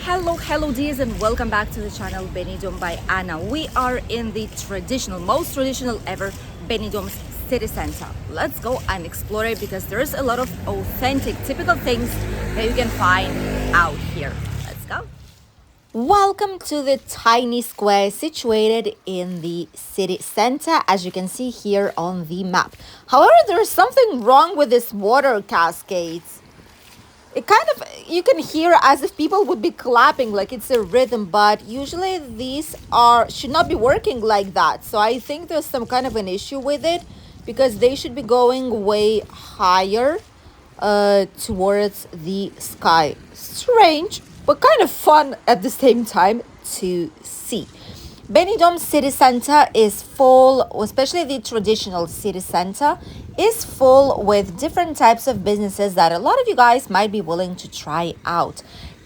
Hello dears, and welcome back to the channel Benidorm by Anna. We are in the most traditional ever Benidorm city center. Let's go and explore it because there's a lot of authentic, typical things that you can find out here. Let's go. Welcome to the tiny square situated in the city center, as you can see here on the map. However, there's something wrong with this water cascades. It kind of, you can hear as if people would be clapping like it's a rhythm, but usually these should not be working like that. So I think there's some kind of an issue with it because they should be going way higher towards the sky. Strange, but kind of fun at the same time to see. Benidorm city center is full, especially the traditional city center, is full with different types of businesses that a lot of you guys might be willing to try out.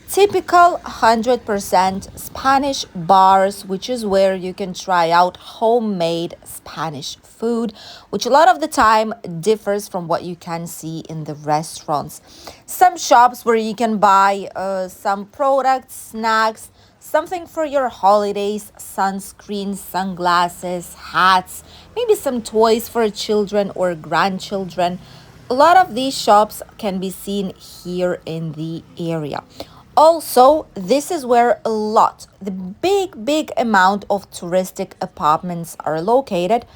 Typical 100% Spanish bars, which is where you can try out homemade Spanish food, which a lot of the time differs from what you can see in the restaurants. Some shops where you can buy some products, snacks, something for your holidays, sunscreen, sunglasses, hats, maybe some toys for children or grandchildren. A lot of these shops can be seen here in the area. Also, this is where the big amount of touristic apartments are located,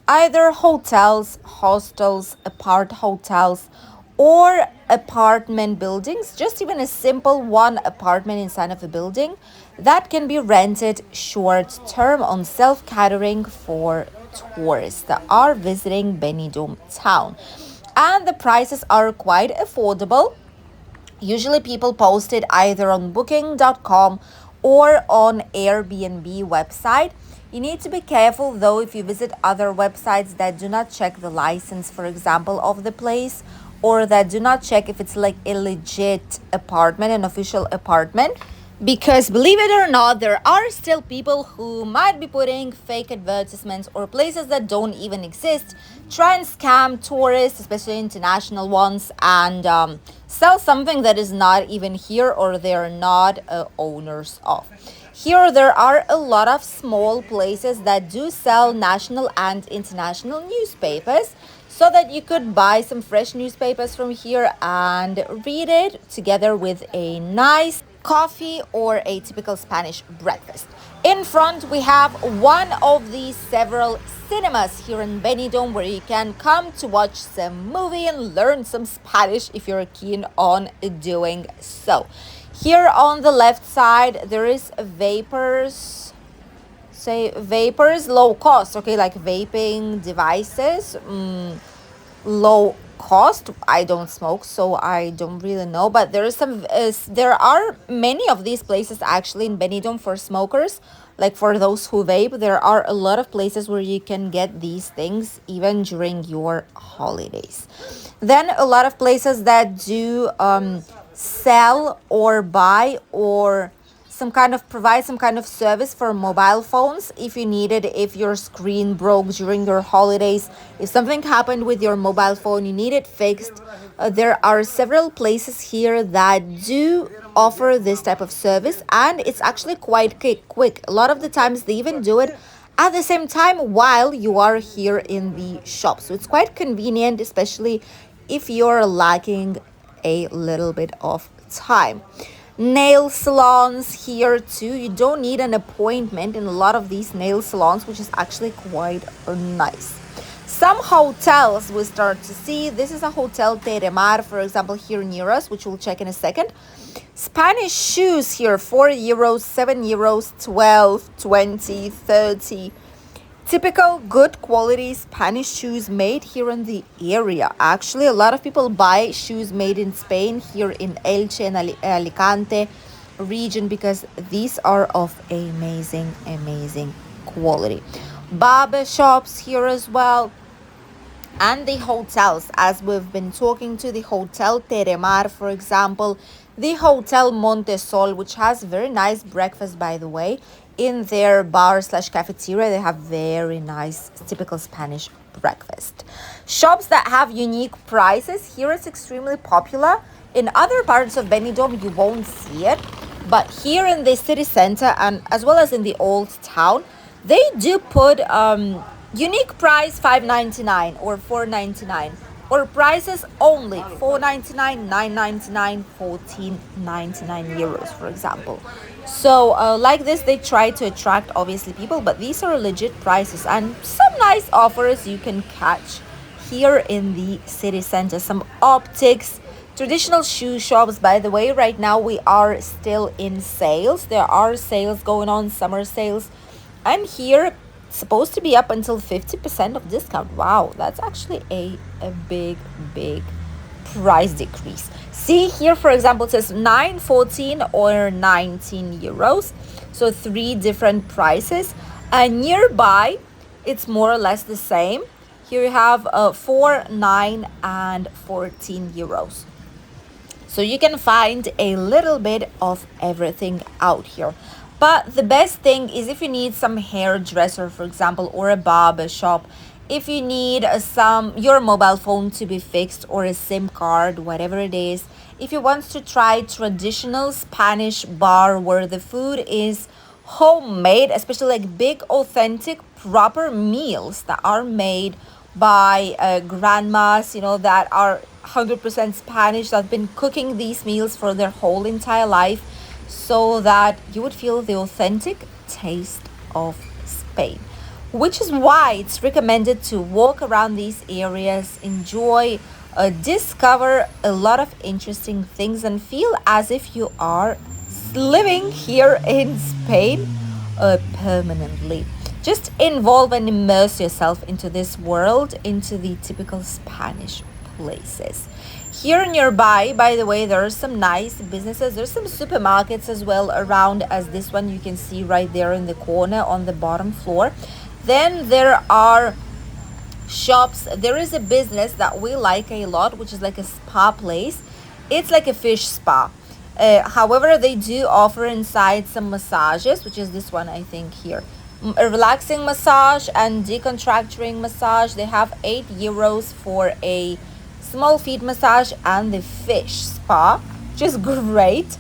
either hotels, hostels, apart hotels, or apartment buildings, just even a simple one apartment inside of a building that can be rented short term on self-catering for tourists that are visiting Benidorm town. And the prices are quite affordable. Usually people post it either on booking.com or on Airbnb website. You need to be careful though if you visit other websites that do not check the license, for example, of the place, or that do not check if it's like a legit apartment, an official apartment. Because believe it or not, there are still people who might be putting fake advertisements or places that don't even exist, try and scam tourists, especially international ones, and sell something that is not even here or they're not owners of. Here, there are a lot of small places that do sell national and international newspapers, so that you could buy some fresh newspapers from here and read it together with a nice coffee or a typical Spanish breakfast. In front, we have one of the several cinemas here in Benidorm where you can come to watch some movie and learn some Spanish if you're keen on doing so. Here on the left side, there is vapors low cost, okay, like vaping devices, low cost. I don't smoke, so I don't really know, but there are many of these places actually in Benidorm for smokers, like for those who vape. There are a lot of places where you can get these things even during your holidays. Then a lot of places that do sell or buy or provide some kind of service for mobile phones if you need it, if your screen broke during your holidays, if something happened with your mobile phone, you need it fixed. There are several places here that do offer this type of service, and it's actually quite quick. A lot of the times they even do it at the same time while you are here in the shop. So it's quite convenient, especially if you're lacking a little bit of time. Nail salons here too. You don't need an appointment in a lot of these nail salons, which is actually quite nice. Some hotels we start to see. This is a hotel Teremar, for example, here near us, which we'll check in a second. Spanish shoes here, 4 euros, 7 euros, 12, 20, 30. Typical good quality Spanish shoes made here in the area. Actually, a lot of people buy shoes made in Spain, here in Elche and Alicante region, because these are of amazing quality. Barber shops here as well. And the hotels, as we've been talking to, the Hotel Teremar, for example, the Hotel Montesol, which has very nice breakfast, by the way. In their bar/cafeteria, they have very nice, typical Spanish breakfast. Shops that have unique prices. Here it's extremely popular. In other parts of Benidorm, you won't see it. But here in the city center and as well as in the old town, they do put unique price 5.99 or 4.99, or prices only 4.99, 9.99, 14.99 euros, for example. So like this, they try to attract obviously people, but these are legit prices and some nice offers you can catch here in the city center. Some optics, traditional shoe shops. By the way, right now we are still in sales. There are sales going on, summer sales, and here it's supposed to be up until 50% of discount. Wow, that's actually a big price decrease. See here, for example, it says 9, 14 or 19 euros, so three different prices. And nearby it's more or less the same. Here you have 4, 9 and 14 euros. So you can find a little bit of everything out here. But the best thing is if you need some hairdresser, for example, or a barber shop, if you need your mobile phone to be fixed or a SIM card, whatever it is, if you want to try traditional Spanish bar where the food is homemade, especially like big, authentic, proper meals that are made by grandmas, that are 100% Spanish, that have been cooking these meals for their whole entire life, so that you would feel the authentic taste of Spain. Which is why it's recommended to walk around these areas, enjoy, discover a lot of interesting things, and feel as if you are living here in Spain permanently. Just involve and immerse yourself into this world, into the typical Spanish places. Here nearby, by the way, there are some nice businesses. There's some supermarkets as well around, as this one you can see right there in the corner on the bottom floor. Then there are shops. There is a business that we like a lot, which is like a spa place. It's like a fish spa. However, they do offer inside some massages, which is this one, I think, here. A relaxing massage and decontracturing massage. They have 8 euros for a small feet massage and the fish spa, which is great.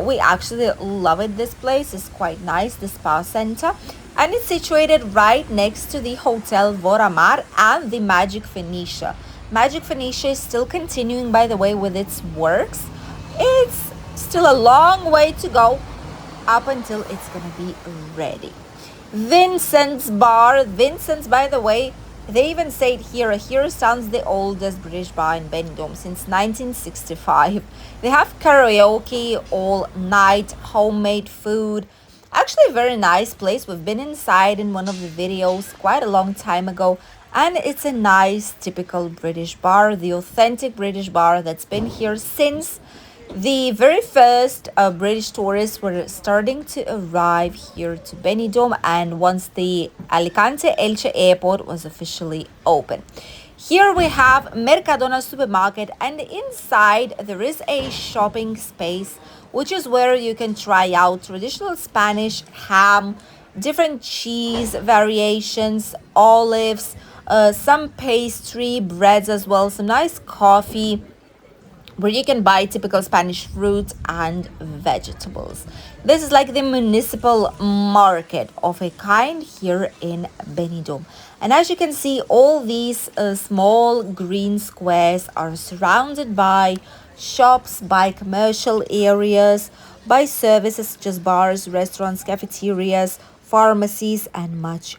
We actually love it. This place is quite nice, the spa center, and it's situated right next to the Hotel Voramar and the Magic Phoenicia. Magic Phoenicia is still continuing, by the way, with its works. It's still a long way to go up until it's gonna be ready. Vincent's Bar. Vincent's, by the way, they even say it here. Here sounds the oldest British bar in Benidorm since 1965. They have karaoke all night, homemade food. Actually, a very nice place. We've been inside in one of the videos quite a long time ago. And it's a nice, typical British bar, the authentic British bar that's been here since the very first British tourists were starting to arrive here to Benidorm, and once the Alicante Elche airport was officially open. Here we have Mercadona supermarket, and inside there is a shopping space, which is where you can try out traditional Spanish ham, different cheese variations, olives, some pastry, breads as well, some nice coffee, where you can buy typical Spanish fruit and vegetables. This is like the municipal market of a kind here in Benidorm. And as you can see, all these small green squares are surrounded by shops, by commercial areas, by services such as bars, restaurants, cafeterias, pharmacies, and much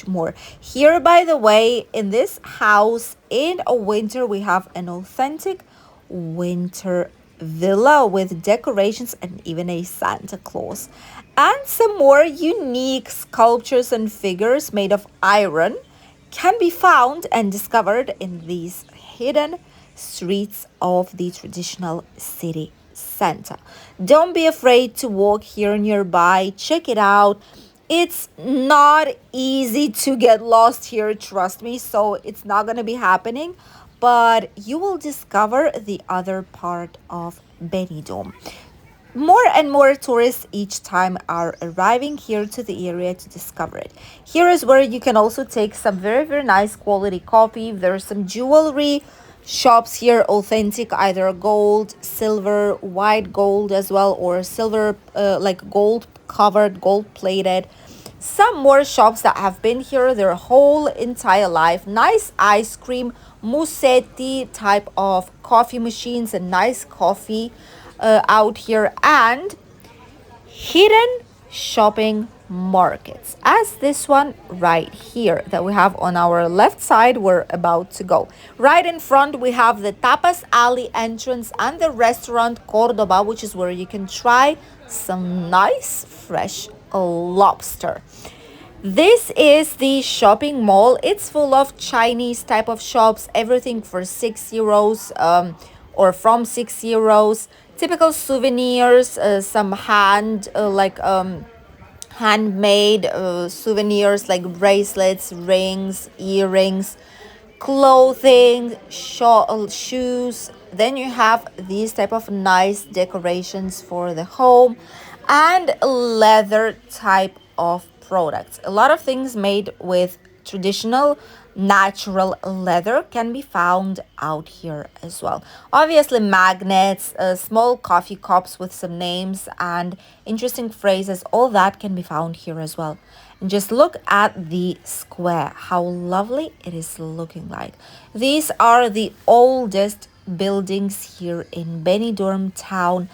more. Here, by the way, in this house in a winter, we have an authentic winter villa with decorations and even a Santa Claus, and some more unique sculptures and figures made of iron can be found and discovered in these hidden streets of the traditional city center. Don't be afraid to walk here nearby. Check it out. It's not easy to get lost here, trust me, so it's not going to be happening, but you will discover the other part of Benidorm. More and more tourists each time are arriving here to the area to discover it. Here is where you can also take some very nice quality coffee. There's some jewelry, shops here, authentic, either gold, silver, white gold as well, or silver, like gold covered, gold plated. Some more shops that have been here their whole entire life. Nice ice cream, musetti type of coffee machines, and nice coffee out here, and hidden shopping markets, as this one right here that we have on our left side. We're about to go right in front. We have the tapas alley entrance and the restaurant Cordoba, which is where you can try some nice fresh lobster. This is the shopping mall. It's full of Chinese type of shops, everything for 6 euros, or from 6 euros. Typical souvenirs, some handmade souvenirs like bracelets, rings, earrings, clothing, shoes. Then you have these type of nice decorations for the home, and leather type of products. A lot of things made with traditional natural leather can be found out here as well. Obviously, magnets, small coffee cups with some names and interesting phrases, all that can be found here as well. And just look at the square, how lovely it is looking like. These are the oldest buildings here in Benidorm town,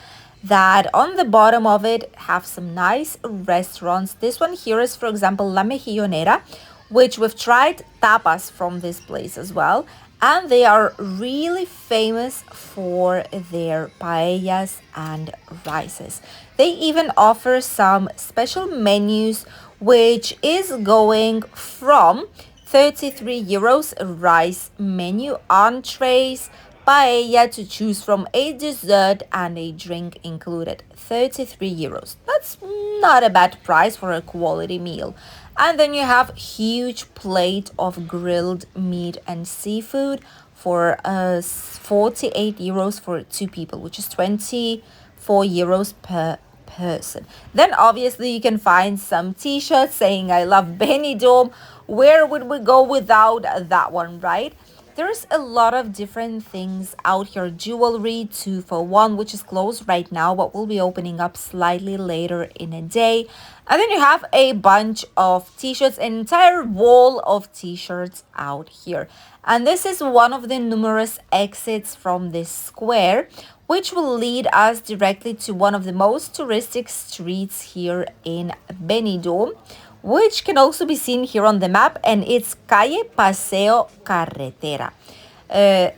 that on the bottom of it have some nice restaurants. This one here is, for example, La Mejillonera, which we've tried tapas from this place as well. And they are really famous for their paellas and rices. They even offer some special menus, which is going from 33 euros rice menu, entrees, paella to choose from, a dessert and a drink included. 33 euros. That's not a bad price for a quality meal. And then you have huge plate of grilled meat and seafood for 48 euros for 2 people, which is 24 euros per person. Then obviously you can find some t-shirts saying I love Benidorm. Where would we go without that one, right? There's a lot of different things out here. Jewelry, 2 for 1, which is closed right now, but will be opening up slightly later in a day. And then you have a bunch of t-shirts, an entire wall of t-shirts out here. And this is one of the numerous exits from this square, which will lead us directly to one of the most touristic streets here in Benidorm, which can also be seen here on the map, and it's Calle Paseo Carretera.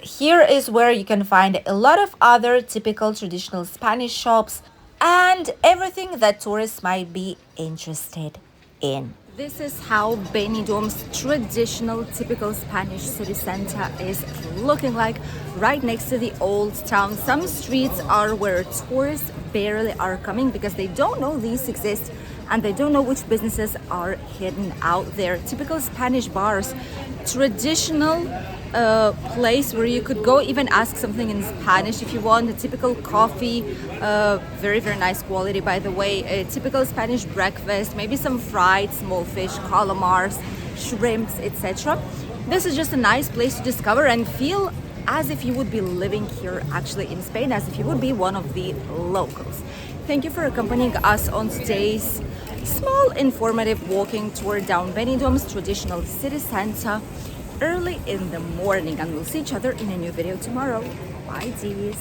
Here is where you can find a lot of other typical traditional Spanish shops and everything that tourists might be interested in. This is how Benidorm's traditional, typical Spanish city center is looking like, right next to the old town. Some streets are where tourists barely are coming because they don't know these exist and they don't know which businesses are hidden out there. Typical Spanish bars, traditional place where you could go even ask something in Spanish if you want. A typical coffee, very nice quality by the way. A typical Spanish breakfast, maybe some fried small fish, calamars, shrimps, etc. This is just a nice place to discover and feel as if you would be living here actually in Spain, as if you would be one of the locals. Thank you for accompanying us on today's small informative walking tour down Benidorm's traditional city center early in the morning, and we'll see each other in a new video tomorrow. Bye, dears.